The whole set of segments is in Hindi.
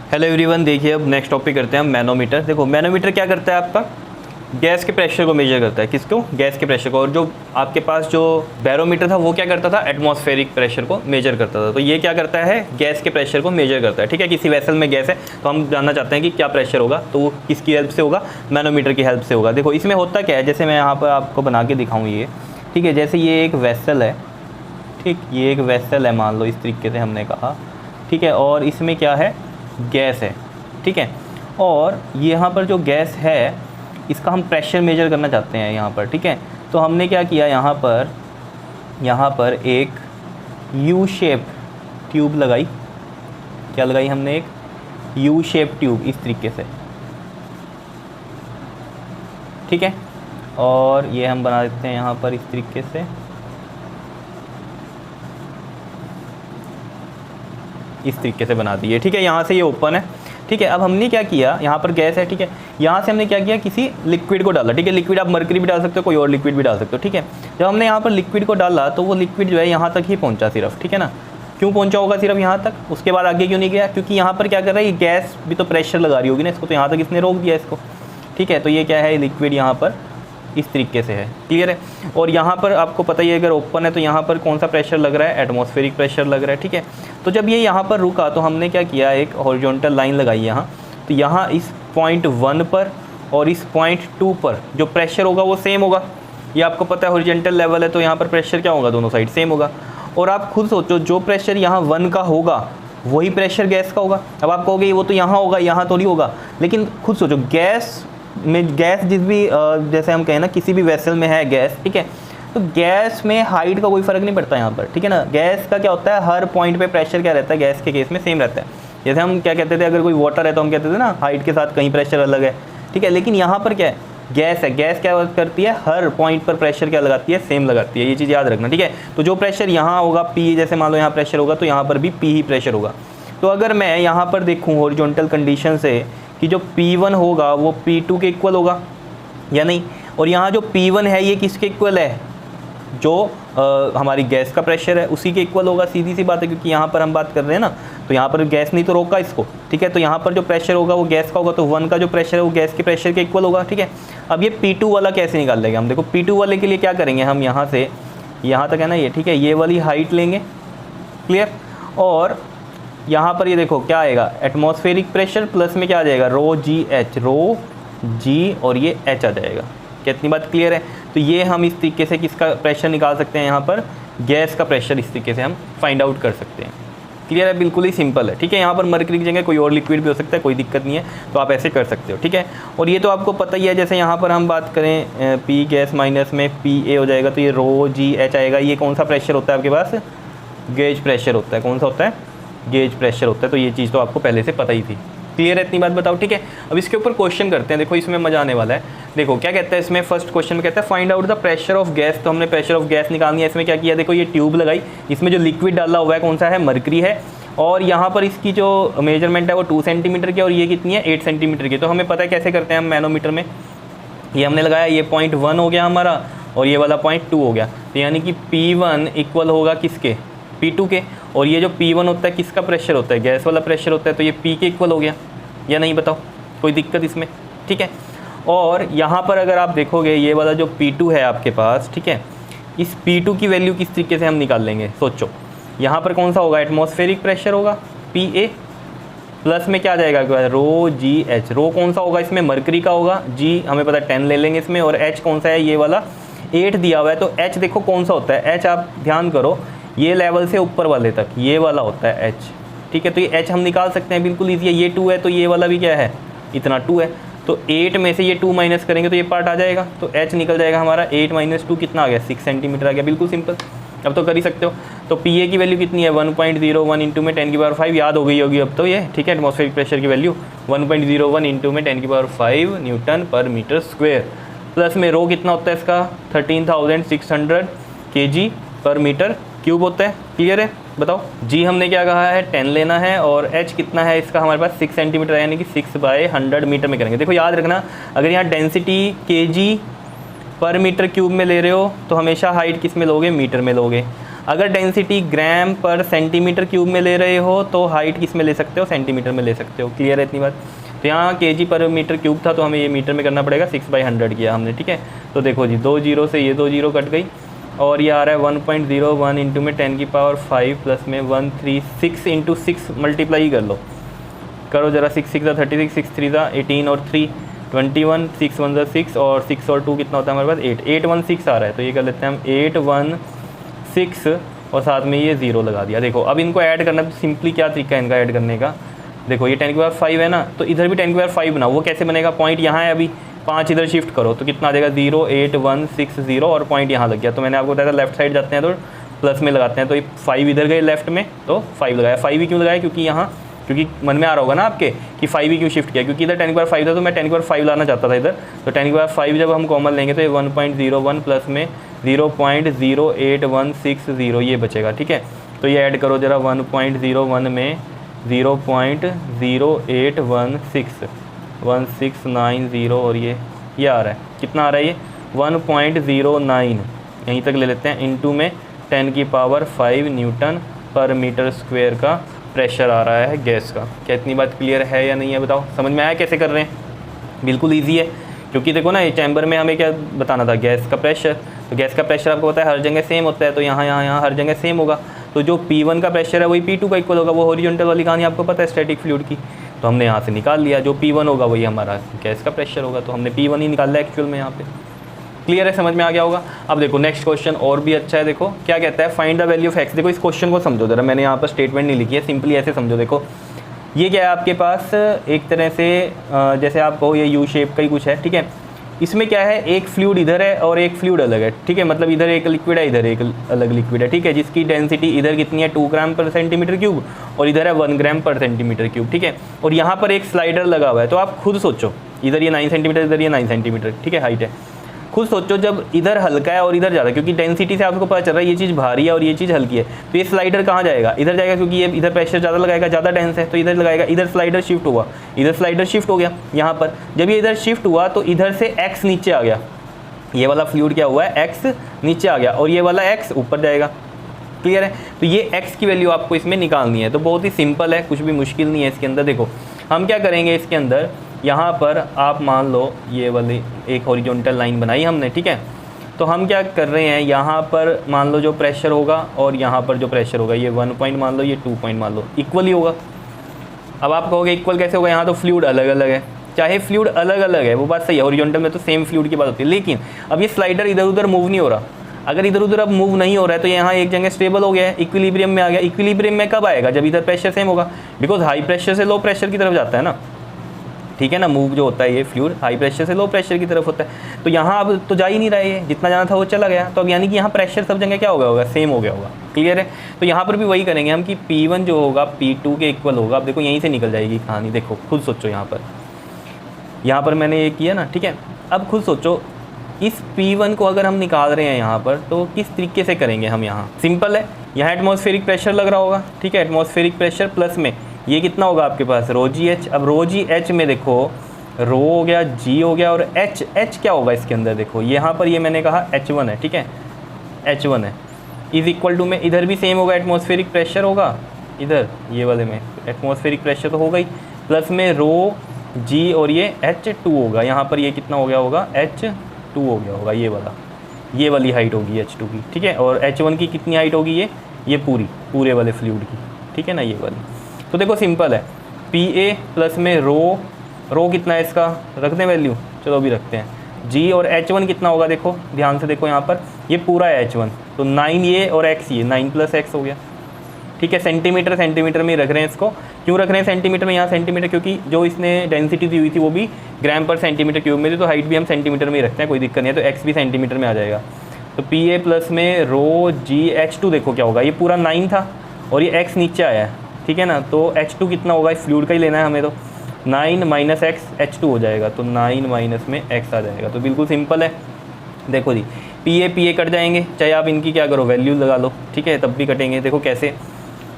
हेलो एवरीवन, देखिए अब नेक्स्ट टॉपिक करते हैं हम मैनोमीटर। देखो मैनोमीटर क्या करता है, आपका गैस के प्रेशर को मेजर करता है। किसको? गैस के प्रेशर को। और जो आपके पास जो बैरोमीटर था वो क्या करता था? एटमॉस्फेरिक प्रेशर को मेजर करता था। तो ये क्या करता है? गैस के प्रेशर को मेजर करता है। ठीक है, किसी वेसल में गैस है तो हम जानना चाहते हैं कि क्या प्रेशर होगा, तो वो किसकी हेल्प से होगा? मैनोमीटर की हेल्प से होगा। देखो इसमें होता क्या है, जैसे मैं यहाँ पर आपको बना के दिखाऊँ ये, ठीक है। जैसे ये एक वेसल है, ठीक, ये एक वेसल है मान लो, इस तरीके से हमने कहा, ठीक है। और इसमें क्या है? गैस है, ठीक है। और यहाँ पर जो गैस है इसका हम प्रेशर मेजर करना चाहते हैं यहाँ पर, ठीक है। तो हमने क्या किया, यहाँ पर एक यू शेप ट्यूब लगाई। क्या लगाई हमने? एक यू शेप ट्यूब, इस तरीके से, ठीक है। और ये हम बना देते हैं यहाँ पर इस तरीके से, इस तरीके से बना दिए, ठीक है। यहाँ से ये ओपन है, ठीक है। अब हमने क्या किया, यहाँ पर गैस है, ठीक है। यहाँ से हमने क्या किया, किसी लिक्विड को डाला, ठीक है। लिक्विड आप मरकरी भी डाल सकते हो, कोई और लिक्विड भी डाल सकते हो, ठीक है। जब हमने यहाँ पर लिक्विड को डाला तो वो लिक्विड जो है यहाँ तक ही पहुँचा सिर्फ, ठीक है ना। क्यों पहुँचा होगा सिर्फ यहाँ तक? उसके बाद आगे क्यों नहीं गया? क्योंकि यहाँ पर क्या कर रहा है, ये गैस भी तो प्रेशर लगा रही होगी ना इसको, तो यहाँ तक इसने रोक दिया इसको, ठीक है। तो ये क्या है, लिक्विड यहाँ पर इस तरीके से है, क्लियर है। और यहाँ पर आपको पता ही है, अगर ओपन है तो यहाँ पर कौन सा प्रेशर लग रहा है? एटमॉस्फेरिक प्रेशर लग रहा है, ठीक है। तो जब ये यहाँ पर रुका तो हमने क्या किया, एक हॉरिजॉन्टल लाइन लगाई यहाँ। तो यहाँ इस पॉइंट 1 पर और इस पॉइंट 2 पर जो प्रेशर होगा वो सेम होगा। ये आपको पता है हॉरिजॉन्टल लेवल है, तो यहाँ पर प्रेशर क्या होगा? दोनों साइड सेम होगा। और आप खुद सोचो, जो प्रेशर यहाँ 1 का होगा वही प्रेशर गैस का होगा। अब आप कहोगे वो तो यहाँ होगा, यहाँ तो नहीं होगा, लेकिन खुद सोचो, गैस में गैस जिस भी जैसे हम कहें ना, किसी भी वेसल में है गैस, ठीक है। तो गैस में हाइट का कोई फ़र्क नहीं पड़ता यहाँ पर, ठीक है ना। गैस का क्या होता है, हर पॉइंट पे प्रेशर क्या रहता है, गैस के केस में सेम रहता है। जैसे हम क्या कहते थे, अगर कोई वाटर है तो हम कहते थे ना हाइट के साथ कहीं प्रेशर अलग है, ठीक है। लेकिन यहाँ पर क्या है, गैस है, गैस क्या करती है, हर पॉइंट पर प्रेशर क्या लगाती है? सेम लगाती है। ये चीज़ याद रखना, ठीक है। तो जो प्रेशर यहाँ होगा P, जैसे मान लो यहाँ प्रेशर होगा तो यहाँ पर भी P ही प्रेशर होगा। तो अगर मैं यहाँ पर देखूँ हॉरिजॉन्टल कंडीशन से कि जो P1 होगा वो P2 के इक्वल होगा या नहीं, और यहाँ जो P1 है ये किसके इक्वल है? जो हमारी गैस का प्रेशर है उसी के इक्वल होगा। सीधी सी बात है, क्योंकि यहाँ पर हम बात कर रहे हैं ना, तो यहाँ पर गैस नहीं तो रोका इसको, ठीक है। तो यहाँ पर जो प्रेशर होगा वो गैस का होगा, तो 1 का जो प्रेशर है वो गैस के प्रेशर के इक्वल होगा, ठीक है। अब ये P2 वाला कैसे निकाल लेंगे हम? देखो P2 वाले के लिए क्या करेंगे हम, यहाँ से यहाँ तक है ना ये, ठीक है, ये वाली हाइट लेंगे, क्लियर। और यहाँ पर ये देखो क्या आएगा, एटमॉस्फेरिक प्रेशर प्लस में क्या आ जाएगा, रो जी और ये H आ जाएगा। कितनी बात क्लियर है? तो ये हम इस तरीके से किसका प्रेशर निकाल सकते हैं, यहाँ पर गैस का प्रेशर इस तरीके से हम फाइंड आउट कर सकते हैं। क्लियर है? बिल्कुल ही सिंपल है, ठीक है। यहाँ पर मरकरी की जगह कोई और लिक्विड भी हो सकता है, कोई दिक्कत नहीं है, तो आप ऐसे कर सकते हो, ठीक है। और ये तो आपको पता ही है, जैसे यहाँ पर हम बात करें P गैस माइनस में PA हो जाएगा, तो ये रो GH आएगा। ये कौन सा प्रेशर होता है आपके पास? गेज प्रेशर होता है। कौन सा होता है? गेज प्रेशर होता है। तो ये चीज़ तो आपको पहले से पता ही थी। क्लियर है? इतनी बात बताओ, ठीक है। अब इसके ऊपर क्वेश्चन करते हैं, देखो इसमें मजा आने वाला है। देखो क्या कहता है इसमें, फर्स्ट क्वेश्चन में कहता है find out the pressure of gas. तो हमने प्रेशर ऑफ गैस निकालनी है। इसमें क्या किया, देखो ये ट्यूब लगाई, इसमें जो लिक्विड डाला हुआ है कौन सा है? मरकरी है। और यहाँ पर इसकी जो मेजरमेंट है वो 2 सेंटीमीटर की, और ये कितनी है? 8 सेंटीमीटर की। तो हमें पता है कैसे करते हैं हम मैनोमीटर में। ये हमने लगाया, ये पॉइंट 1 हो गया हमारा, और ये वाला पॉइंट 2 हो गया। तो यानी कि P1 इक्वल होगा किसके? P2 के। और ये जो P1 होता है किसका प्रेशर होता है? गैस वाला प्रेशर होता है। तो ये P के इक्वल हो गया या नहीं? बताओ, कोई दिक्कत इसमें? ठीक है। और यहाँ पर अगर आप देखोगे, ये वाला जो P2 है आपके पास, ठीक है, इस P2 की वैल्यू किस तरीके से हम निकाल लेंगे? सोचो, यहाँ पर कौन सा होगा? एटमॉस्फेरिक प्रेशर होगा PA, प्लस में क्या आ जाएगा? रो GH। रो कौन सा होगा इसमें? मरकरी का होगा। G हमें पता है 10 ले लेंगे इसमें, और H कौन सा है? ये वाला 8 दिया हुआ है। तो H देखो कौन सा होता है? H आप ध्यान करो, ये लेवल से ऊपर वाले तक ये वाला होता है H, ठीक है। तो ये H हम निकाल सकते हैं, बिल्कुल ईजी है। ये 2 है तो ये वाला भी क्या है? इतना 2 है। तो 8 में से ये 2 माइनस करेंगे तो ये पार्ट आ जाएगा, तो H निकल जाएगा हमारा। 8 - 2 कितना आ गया? 6 सेंटीमीटर आ गया। बिल्कुल सिंपल, अब तो कर ही सकते हो। तो PA की वैल्यू कितनी है? 1.01 इंटू में 10⁵ याद हो गई होगी अब तो ये, ठीक है। एटमॉस्फेरिक प्रेशर की वैल्यू 1.01 इंटू में 10⁵ न्यूटन पर मीटर स्क्वेयर। प्लस में रो कितना होता है इसका? 13,600 kg पर मीटर क्यूब होता है। क्लियर है? बताओ। G हमने क्या कहा है? 10 लेना है, और H कितना है इसका हमारे पास? 6 सेंटीमीटर, यानी कि 6/100 मीटर में करेंगे। देखो याद रखना, अगर यहाँ डेंसिटी kg पर मीटर क्यूब में ले रहे हो तो हमेशा हाइट किस में लोगे? मीटर में लोगे। अगर डेंसिटी ग्राम पर सेंटीमीटर क्यूब में ले रहे हो तो हाइट किस में ले सकते हो, सेंटीमीटर में ले सकते हो। क्लियर है इतनी बात। तो यहाँ केजी पर मीटर क्यूब था तो हमें ये मीटर में करना पड़ेगा, 6/100 किया हमने, ठीक है। तो देखो जी 2 जीरो से ये 2 जीरो कट गई और ये आ रहा है 1.01 इंटू में 10⁵ प्लस में 136 इंटू 6 मल्टीप्लाई कर लो, करो जरा, 6 6 36, 6 3 18 और 3 21, 6 1 6 और 6 और 2 कितना होता है हमारे पास 8, 816 आ रहा है। तो ये कर लेते हैं हम 816 और साथ में ये 0 लगा दिया। देखो अब इनको ऐड करना, तो सिंपली क्या तरीका है इनका ऐड करने का, देखो ये 10⁵ है ना, तो इधर भी 10⁵ बनाओ। वो कैसे बनेगा, पॉइंट यहाँ है, अभी 5 इधर शिफ्ट करो तो कितना आ जाएगा 08160 और पॉइंट यहाँ लग गया। तो मैंने आपको बताया था लेफ्ट साइड जाते हैं तो प्लस में लगाते हैं, तो ये 5 इधर गए लेफ्ट में तो 5 लगाया। 5 ही क्यों लगाया, क्योंकि यहाँ, क्योंकि मन में आ रहा होगा ना आपके कि 5 ही क्यों शिफ्ट किया, क्योंकि इधर 10⁵ था तो मैं 10⁵ लाना चाहता था इधर। तो 10⁵ जब हम कॉमन लेंगे तो ये 1.01 प्लस में 0.0816 ये बचेगा, ठीक है। तो ये ऐड करो जरा, 1.01 में 0.0816 और ये आ रहा है, कितना आ रहा है ये 1.09, यहीं तक ले लेते हैं, इंटू में 10⁵ न्यूटन पर मीटर स्क्वायर का प्रेशर आ रहा है गैस का। क्या इतनी बात क्लियर है या नहीं है, बताओ, समझ में आया कैसे कर रहे हैं। बिल्कुल ईजी है, क्योंकि देखो ना ये चैम्बर में हमें क्या बताना था, गैस का प्रेशर। तो गैस का प्रेशर आपको पता है हर जगह सेम होता है, तो यहाँ हर जगह सेम होगा। तो जो P1 का प्रेशर है वही P2 का इक्वल होगा, वो हॉरिजॉन्टल वाली कहानी आपको पता है स्टैटिक फ्लूइड की। तो हमने यहाँ से निकाल लिया, जो P1 होगा वही हमारा गैस का प्रेशर होगा, तो हमने P1 ही निकाला एक्चुअल में यहाँ पे। क्लियर है, समझ में आ गया होगा। अब देखो नेक्स्ट क्वेश्चन और भी अच्छा है, देखो क्या कहता है, find the value of x. देखो इस क्वेश्चन को समझो जरा, मैंने यहाँ पर स्टेटमेंट नहीं लिखी है, सिंपली ऐसे समझो। देखो ये क्या है आपके पास, एक तरह से जैसे आप कहो ये यू शेप का ही कुछ है, ठीक है। इसमें क्या है, एक फ्लूइड इधर है और एक फ्लूइड अलग है, ठीक है। मतलब इधर एक लिक्विड है, इधर एक अलग लिक्विड है, ठीक है, जिसकी डेंसिटी इधर कितनी है 2 ग्राम पर सेंटीमीटर क्यूब और इधर है 1 ग्राम पर सेंटीमीटर क्यूब, ठीक है। और यहाँ पर एक स्लाइडर लगा हुआ है, तो आप खुद सोचो, इधर ये 9 सेंटीमीटर, इधर ये 9 सेंटीमीटर, ठीक है, हाइट है। खुद सोचो जब इधर हल्का है और इधर ज़्यादा, क्योंकि डेंसिटी से आपको पता चल रहा है ये चीज़ भारी है और ये चीज़ हल्की है, तो ये स्लाइडर कहाँ जाएगा, इधर जाएगा, क्योंकि ये इधर प्रेशर ज़्यादा लगाएगा, ज़्यादा डेंस है तो इधर लगाएगा। इधर स्लाइडर शिफ्ट हुआ, इधर स्लाइडर शिफ्ट हो गया यहाँ पर। जब ये इधर शिफ्ट हुआ तो इधर से x नीचे आ गया, ये वाला फ्लूइड क्या हुआ है, x नीचे आ गया और ये वाला x ऊपर जाएगा। क्लियर है। तो ये x की वैल्यू आपको इसमें निकालनी है। तो बहुत ही सिंपल है, कुछ भी मुश्किल नहीं है इसके अंदर। देखो हम क्या करेंगे, इसके अंदर यहाँ पर आप मान लो ये वाली एक हॉरिजॉन्टल लाइन बनाई हमने, ठीक है। तो हम क्या कर रहे हैं, यहाँ पर मान लो जो प्रेशर होगा और यहाँ पर जो प्रेशर होगा, ये 1 पॉइंट मान लो, ये 2 पॉइंट मान लो, इक्वल ही होगा। अब आप कहोगे इक्वल कैसे होगा, यहाँ तो फ्लूइड अलग अलग है, चाहे फ्लूइड अलग अलग है वो बात सही है, हॉरिजॉन्टल में तो सेम फ्लूइड की बात होती है, लेकिन अब ये स्लाइडर इधर उधर मूव नहीं हो रहा। अगर इधर उधर अब मूव नहीं हो रहा है तो यहाँ एक जगह स्टेबल हो गया है, इक्विलिब्रियम में आ गया। इक्विलिब्रियम में कब आएगा, जब इधर प्रेशर सेम होगा, बिकॉज हाई प्रेशर से लो प्रेशर की तरफ जाता है ना, ठीक है ना। मूव जो होता है ये फ्लूइड हाई प्रेशर से लो प्रेशर की तरफ होता है। तो यहाँ अब तो जा ही नहीं रहा है, जितना जाना था वो चला गया। तो अब यानी कि यहाँ प्रेशर सब जगह क्या हो गया होगा, सेम हो गया होगा। क्लियर है। तो यहाँ पर भी वही करेंगे हम कि P1 जो होगा P2 के इक्वल होगा। अब देखो यहीं से निकल जाएगी कहानी, देखो खुद सोचो। यहाँ पर मैंने ये किया ना, ठीक है। अब खुद सोचो इस P1 को अगर हम निकाल रहे हैं यहाँ पर, तो किस तरीके से करेंगे हम। यहाँ सिंपल है, यहाँ एटमॉस्फेरिक प्रेशर लग रहा होगा, ठीक है। एटमॉस्फेरिक प्रेशर प्लस में ये कितना होगा आपके पास, ρgh। अब ρgh में देखो रो हो गया, g हो गया, और h क्या होगा इसके अंदर, देखो यहाँ पर ये मैंने कहा h1 है, ठीक है, h1 है, इज इक्वल टू में इधर भी सेम होगा, एटमॉस्फेरिक प्रेशर होगा इधर ये वाले में, एटमॉस्फेरिक प्रेशर तो होगा ही, प्लस में रो g और ये h2 होगा। यहाँ पर ये कितना हो गया होगा, h2 हो गया होगा, ये वाली हाइट होगी h2 की, ठीक है। और h1 की कितनी हाइट होगी, ये पूरे वाले फ्लूइड की, ठीक है ना, ये वाली। तो देखो सिंपल है, Pa प्लस में रो कितना है इसका, रख दें वैल्यू, चलो अभी रखते हैं। G और H1 कितना होगा, देखो ध्यान से देखो यहाँ पर, ये पूरा है H1, तो 9 ये और x ये 9 + x हो गया, ठीक है। सेंटीमीटर में रख रहे हैं इसको। क्यों रख रहे हैं सेंटीमीटर में, यहाँ सेंटीमीटर क्योंकि जो इसने डेंसिटी दी हुई थी वो भी ग्राम पर सेंटीमीटर क्यूब में थी, तो हाइट भी हम सेंटीमीटर में ही रखते हैं, कोई दिक्कत नहीं है। तो x भी सेंटीमीटर में आ जाएगा। तो Pa प्लस में ρgh2 देखो क्या होगा, ये पूरा 9 था और ये x नीचे आया है, ठीक है ना। तो h2 कितना होगा, इस फ्लूइड का ही लेना है हमें, तो 9 - x h2 हो जाएगा, तो 9 - में x आ जाएगा। तो बिल्कुल सिंपल है। देखो जी Pa कट जाएंगे, चाहे आप इनकी क्या करो वैल्यू लगा लो, ठीक है, तब भी कटेंगे। देखो कैसे,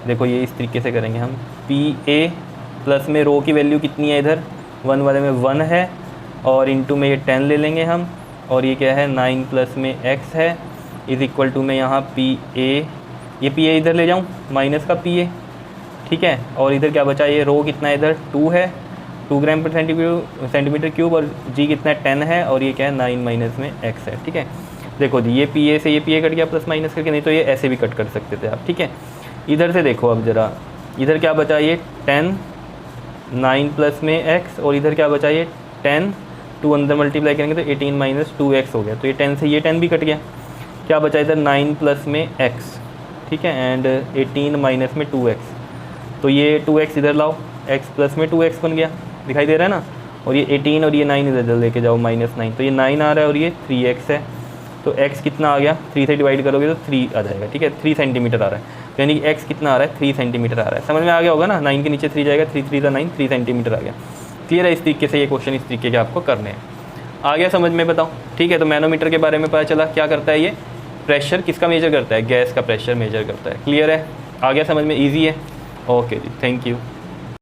देखो ये इस तरीके से करेंगे हम। Pa प्लस में रो की वैल्यू कितनी है, इधर 1 वाले में 1 है, और इंटू में ये 10 ले लेंगे हम, और ये क्या है 9 प्लस में x है, इज इक्वल टू में यहाँ Pa ये पी ए इधर ले जाऊँ, माइनस का पी ए, ठीक है। और इधर क्या बचा, ये रो कितना है इधर 2 है, 2 ग्राम पर सेंटीमीटर क्यूब, और जी कितना है 10 है, और ये क्या है 9 माइनस में x है, ठीक है। देखो जी ये पी ए से ये पी ए कट गया प्लस माइनस करके, नहीं तो ये ऐसे भी कट कर सकते थे आप, ठीक है। इधर से देखो अब ज़रा, इधर क्या बचा, ये 10 9 प्लस में x, और इधर क्या बचा, ये 10 2 अंदर मल्टीप्लाई करेंगे तो 18 माइनस 2x हो गया, तो ये 10 से ये 10 भी कट गया, क्या बचा इधर 9 प्लस में x, ठीक है, एंड 18 माइनस में 2x, तो ये 2x इधर लाओ, x प्लस में 2x बन गया, दिखाई दे रहा है ना। और ये 18 और ये 9 इधर लेके जाओ -9, तो ये 9 आ रहा है और ये 3x है, तो x कितना आ गया, 3 से डिवाइड करोगे तो 3 आ जाएगा, ठीक है। 3 सेंटीमीटर आ रहा है, तो यानी कि x कितना आ रहा है, 3 सेंटीमीटर आ रहा है। समझ में आ गया होगा ना, 9 के नीचे 3 जाएगा, 3 3 9, 3 सेंटीमीटर आ गया। क्लियर है, इस तरीके से ये क्वेश्चन इस तरीके के आपको करने हैं। आ गया समझ में, बताओ, ठीक है। तो मैनोमीटर के बारे में पता चला, क्या करता है ये, प्रेशर किसका मेजर करता है, गैस का प्रेशर मेजर करता है। क्लियर है, आ गया समझ में, ईजी है। ओके जी, थैंक यू।